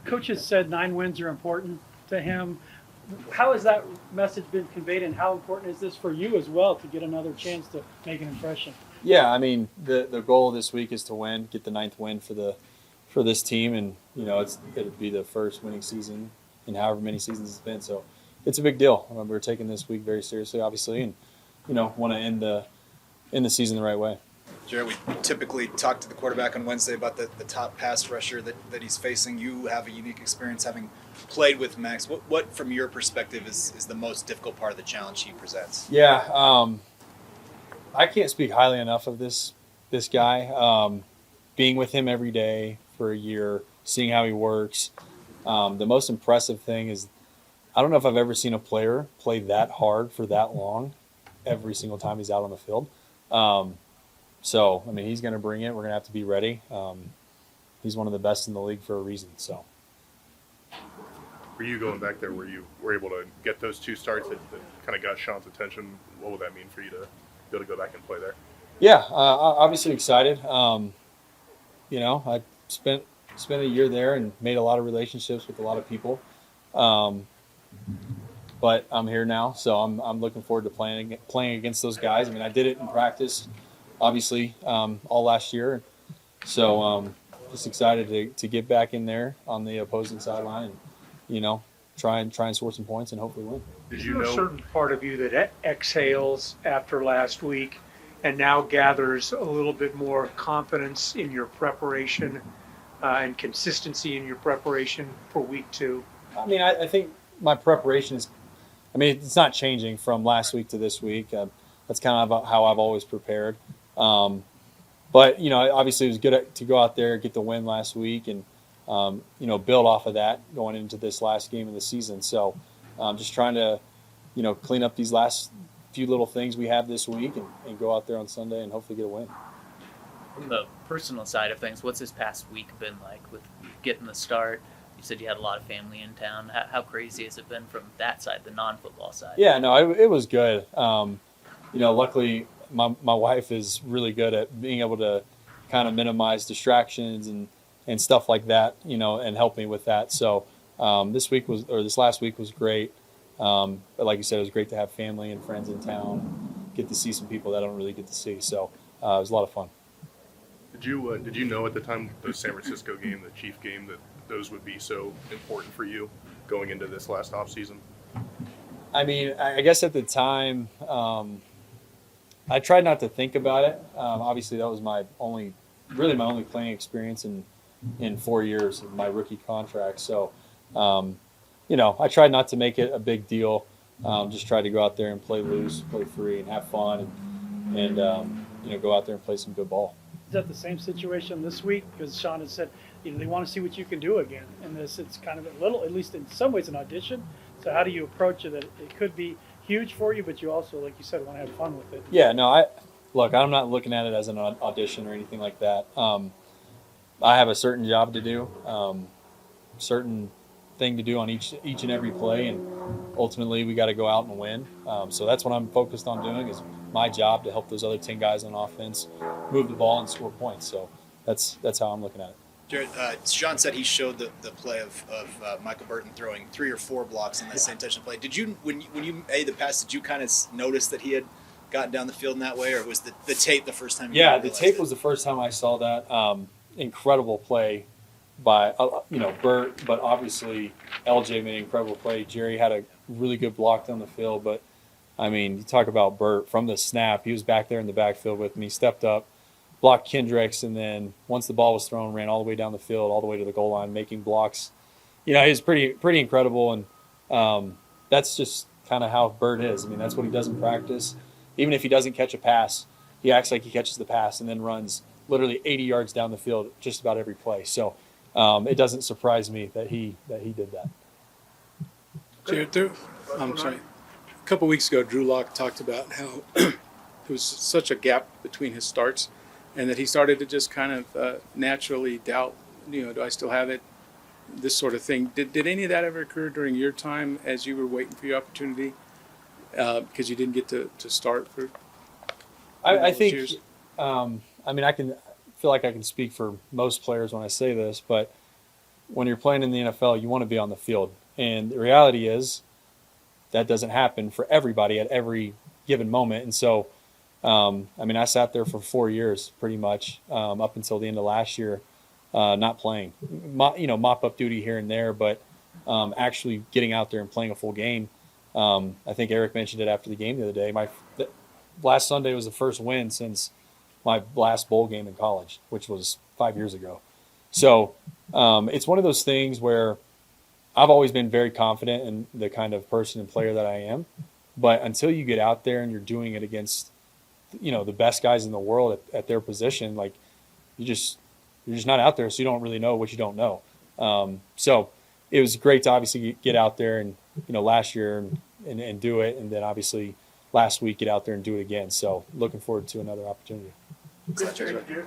Coach has said 9 wins are important to him. How has that message been conveyed, and how important is this for you as well to get another chance to make an impression? Yeah, I mean the goal this week is to win, get the ninth win for this team, and it'll be the first winning season in however many seasons it's been. So it's a big deal. We're taking this week very seriously, obviously, and want to end the season the right way. Jarrett, we typically talk to the quarterback on Wednesday about the top pass rusher that he's facing. You have a unique experience having played with Max. What from your perspective, is the most difficult part of the challenge he presents? Yeah, I can't speak highly enough of this guy. Being with him every day for a year, seeing how he works. The most impressive thing is I don't know if I've ever seen a player play that hard for that long every single time he's out on the field. So, I mean, he's going to bring it. We're going to have to be ready. He's one of the best in the league for a reason. So, for you going back there, where you were able to get those 2 starts that kind of got Sean's attention, what would that mean for you to be able to go back and play there? Yeah, obviously excited. I spent a year there and made a lot of relationships with a lot of people. But I'm here now, so I'm looking forward to playing against those guys. I mean, I did it in practice, obviously, all last year. So just excited to get back in there on the opposing sideline and, try and score some points and hopefully win. Did you know a certain part of you that exhales after last week and now gathers a little bit more confidence in your preparation and consistency in your preparation for week 2? I mean, I think my preparation it's not changing from last week to this week. That's kind of how I've always prepared. But, obviously it was good to go out there, get the win last week and, build off of that going into this last game of the season. So just trying to, clean up these last few little things we have this week and go out there on Sunday and hopefully get a win. From the personal side of things, what's this past week been like with getting the start? You said you had a lot of family in town. How crazy has it been from that side, the non-football side? Yeah, no, it was good. Luckily my wife is really good at being able to kind of minimize distractions and stuff like that, and help me with that. So this last week was great. But like you said, it was great to have family and friends in town, get to see some people that I don't really get to see. So it was a lot of fun. Did you know at the time the San Francisco game, the Chief game, that those would be so important for you going into this last off season? I mean, I guess at the time, I tried not to think about it. Obviously, that was my only playing experience in 4 years of my rookie contract. So, I tried not to make it a big deal. Just tried to go out there and play loose, play free, and have fun, and go out there and play some good ball. Is that the same situation this week? Because Sean has said, they want to see what you can do again. And it's kind of at least in some ways, an audition. So how do you approach it? That it could be huge for you, but you also, like you said, want to have fun with it. Yeah, no, I'm not looking at it as an audition or anything like that. I have a certain job to do, certain thing to do on each and every play, and ultimately we got to go out and win. So that's what I'm focused on doing, is my job to help those other 10 guys on offense move the ball and score points. So that's how I'm looking at it. Jarrett, Sean said he showed the play of Michael Burton throwing 3 or 4 blocks in that same touchdown play. Did you, when you made the pass, did you kind of notice that he had gotten down the field in that way, or was the tape the first time? Yeah, the tape was the first time I saw that. Incredible play by Burt, but obviously LJ made an incredible play. Jerry had a really good block down the field, but I mean, you talk about Burt from the snap. He was back there in the backfield with me, stepped up, blocked Kendricks, and then once the ball was thrown, ran all the way down the field, all the way to the goal line, making blocks. He was pretty incredible, and that's just kind of how Burt is. I mean, that's what he does in practice. Even if he doesn't catch a pass, he acts like he catches the pass and then runs literally 80 yards down the field just about every play. So it doesn't surprise me that he did that. Jarrett, I'm sorry. A couple weeks ago, Drew Lock talked about how there was such a gap between his starts, and that he started to just kind of naturally doubt, do I still have it? This sort of thing. Did any of that ever occur during your time as you were waiting for your opportunity? Because you didn't get to start for I think years? I feel like I can speak for most players when I say this, but when you're playing in the NFL, you want to be on the field. And the reality is that doesn't happen for everybody at every given moment. And so, I sat there for 4 years pretty much up until the end of last year, not playing, mop up duty here and there, but actually getting out there and playing a full game. I think Eric mentioned it after the game the other day. Last Sunday was the first win since my last bowl game in college, which was 5 years ago. So it's one of those things where I've always been very confident in the kind of person and player that I am. But until you get out there and you're doing it against, the best guys in the world at their position, like you're just not out there, so you don't really know what you don't know. So it was great to obviously get out there and, last year and do it. And then obviously last week get out there and do it again. So looking forward to another opportunity. Thanks a lot, Jerry.